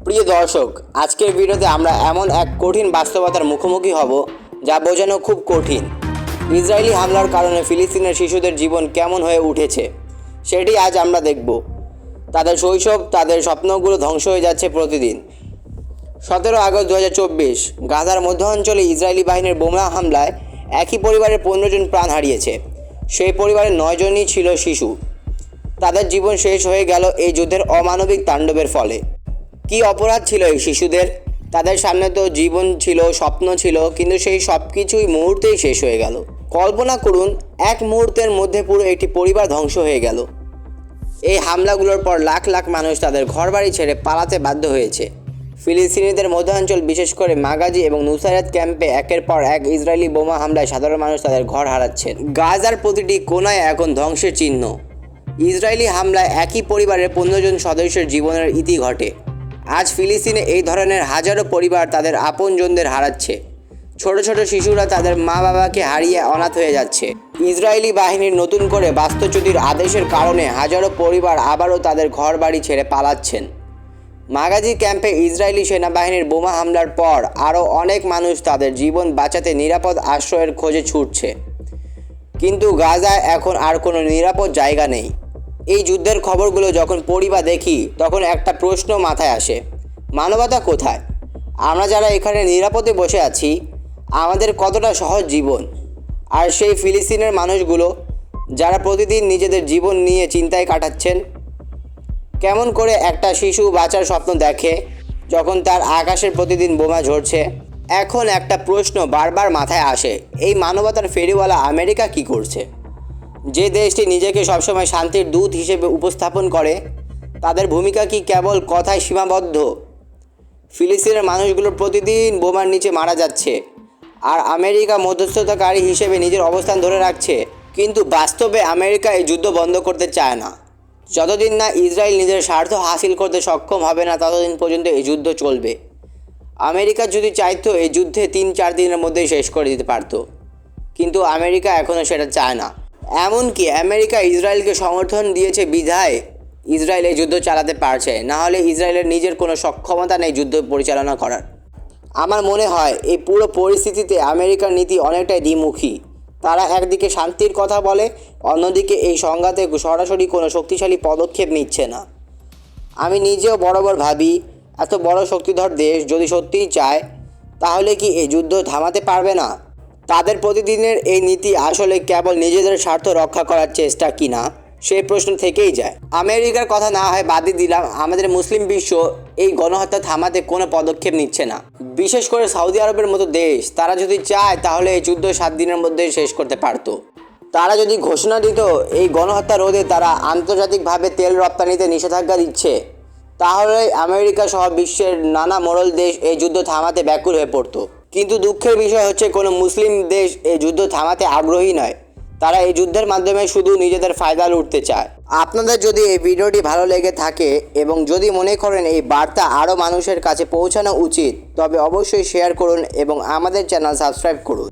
প্রিয় দর্শক, আজকের ভিডিওতে আমরা এমন এক কঠিন বাস্তবতার মুখোমুখি হব যা বোঝানো খুব কঠিন। ইসরায়েলি হামলার কারণে ফিলিস্তিনের শিশুদের জীবন কেমন হয়ে উঠেছে সেটি আজ আমরা দেখব। তাদের শৈশব, তাদের স্বপ্নগুলো ধ্বংস হয়ে যাচ্ছে প্রতিদিন। 17 আগস্ট 2024 গাজার মধ্য অঞ্চলে ইসরায়েলি বাহিনীর বোমা হামলায় একই পরিবারের 15 জন প্রাণ হারিয়েছে। সেই পরিবারের 9 জনই ছিল শিশু। তাদের জীবন শেষ হয়ে গেল এই যুদ্ধের অমানবিক তাণ্ডবের ফলে। কি অপরাধ ছিল এই শিশুদের? তাদের সামনে তো জীবন ছিল, স্বপ্ন ছিল, কিন্তু সেই সব কিছুই মুহূর্তেই শেষ হয়ে গেল। কল্পনা করুন, এক মুহূর্তের মধ্যে পুরো একটি পরিবার ধ্বংস হয়ে গেল। এই হামলাগুলোর পর লাখ লাখ মানুষ তাদের ঘরবাড়ি ছেড়ে পালাতে বাধ্য হয়েছে। ফিলিস্তিনিদের মধ্যাঞ্চল, বিশেষ করে মাগাজি এবং নুসাইরাত ক্যাম্পে একের পর এক ইসরায়েলি বোমা হামলায় সাধারণ মানুষ তাদের ঘর হারাচ্ছেন। গাজার প্রতিটি কোনায় এখন ধ্বংসের চিহ্ন। ইসরায়েলি হামলায় একই পরিবারের 15 জন সদস্যের জীবনের ইতি ঘটে। আজ ফিলিস্তিনে এই ধরনের হাজারো পরিবার তাদের আপনজনদের হারাচ্ছে। ছোট ছোট শিশুরা তাদের মা বাবাকে হারিয়ে অনাথ হয়ে যাচ্ছে। ইসরায়েলি বাহিনীর নতুন করে বাস্তুচ্যুতির আদেশের কারণে হাজারো পরিবার আবারও তাদের ঘর বাড়ি ছেড়ে পালাচ্ছেন। মাগাজি ক্যাম্পে ইসরায়েলি সেনাবাহিনীর বোমা হামলার পর আরও অনেক মানুষ তাদের জীবন বাঁচাতে নিরাপদ আশ্রয়ের খোঁজে ছুটছে। কিন্তু গাজায় এখন আর কোনো নিরাপদ জায়গা নেই। এই যুদ্ধের খবরগুলো যখন পড়ি বা দেখি, তখন একটা প্রশ্ন মাথায় আসে: মানবতা কোথায়? আমরা যারা এখানে নিরাপদে বসে আছি, আমাদের কতটা সহজ জীবন? আর সেই ফিলিস্তিনের মানুষগুলো যারা প্রতিদিন নিজেদের জীবন নিয়ে চিন্তায় কাটাচ্ছেন। কেমন করে একটা শিশু বাঁচার স্বপ্ন দেখে যখন তার আকাশের প্রতিদিন বোমা ঝরছে? এখন একটা প্রশ্ন বারবার মাথায় আসে: এই মানবতার ফেরিওয়ালা আমেরিকা কি করছে? যে দেশটি নিজেকে সবসময় শান্তির দূত হিসেবে উপস্থাপন করে, তাদের ভূমিকা কি কেবল কথায় সীমাবদ্ধ? ফিলিস্তিনের মানুষগুলো প্রতিদিন বোমার নিচে মারা যাচ্ছে, আর আমেরিকা মধ্যস্থতাকারী হিসেবে নিজের অবস্থান ধরে রাখছে। কিন্তু বাস্তবে আমেরিকা এই যুদ্ধ বন্ধ করতে চায় না। যতদিন না ইসরায়েল নিজের স্বার্থ হাসিল করতে সক্ষম হবে না, ততদিন পর্যন্ত এই যুদ্ধ চলবে। আমেরিকা যদি চাইতো এই যুদ্ধে 3-4 দিনের মধ্যেই শেষ করে দিতে পারত, কিন্তু আমেরিকা এখনও সেটা চায় না। এমনকি আমেরিকা ইসরায়েলকে সমর্থন দিয়েছে বিধায় ইসরায়েল এই যুদ্ধ চালাতে পারছে, না হলে ইসরায়েলের নিজের কোনো সক্ষমতা নেই যুদ্ধ পরিচালনা করার। আমার মনে হয় এই পুরো পরিস্থিতিতে আমেরিকার নীতি অনেকটাই দ্বিমুখী। তারা একদিকে শান্তির কথা বলে, অন্যদিকে এই সংঘাতে সরাসরি কোনো শক্তিশালী পদক্ষেপ নিচ্ছে না। আমি নিজেও বরাবর ভাবি, এত বড় শক্তিধর দেশ যদি সত্যিই চায়, তাহলে কি এই যুদ্ধ থামাতে পারবে না? তাদের প্রতিদিনের এই নীতি আসলে কেবল নিজেদের স্বার্থ রক্ষা করার চেষ্টা কি না, সেই প্রশ্ন থেকেই যায়। আমেরিকার কথা না হয় বাদই দিলাম, আমাদের মুসলিম বিশ্ব এই গণহত্যা থামাতে কোনো পদক্ষেপ নিচ্ছে না। বিশেষ করে সৌদি আরবের মতো দেশ, তারা যদি চায় তাহলে এই যুদ্ধ 7 দিনের মধ্যেই শেষ করতে পারত। তারা যদি ঘোষণা দিত এই গণহত্যা রোধে তারা আন্তর্জাতিকভাবে তেল রপ্তানিতে নিষেধাজ্ঞা দিচ্ছে, তাহলে আমেরিকা সহ বিশ্বের নানা মোড়ল দেশ এই যুদ্ধ থামাতে ব্যাকুল হয়ে পড়তো। কিন্তু দুঃখের বিষয় হচ্ছে, কোনো মুসলিম দেশ এই যুদ্ধ থামাতে আগ্রহী নয়। তারা এই যুদ্ধের মাধ্যমে শুধু নিজেদের ফায়দা লুটতে চায়। আপনাদের যদি এই ভিডিওটি ভালো লেগে থাকে এবং যদি মনে করেন এই বার্তা আরও মানুষের কাছে পৌঁছানো উচিত, তবে অবশ্যই শেয়ার করুন এবং আমাদের চ্যানেল সাবস্ক্রাইব করুন।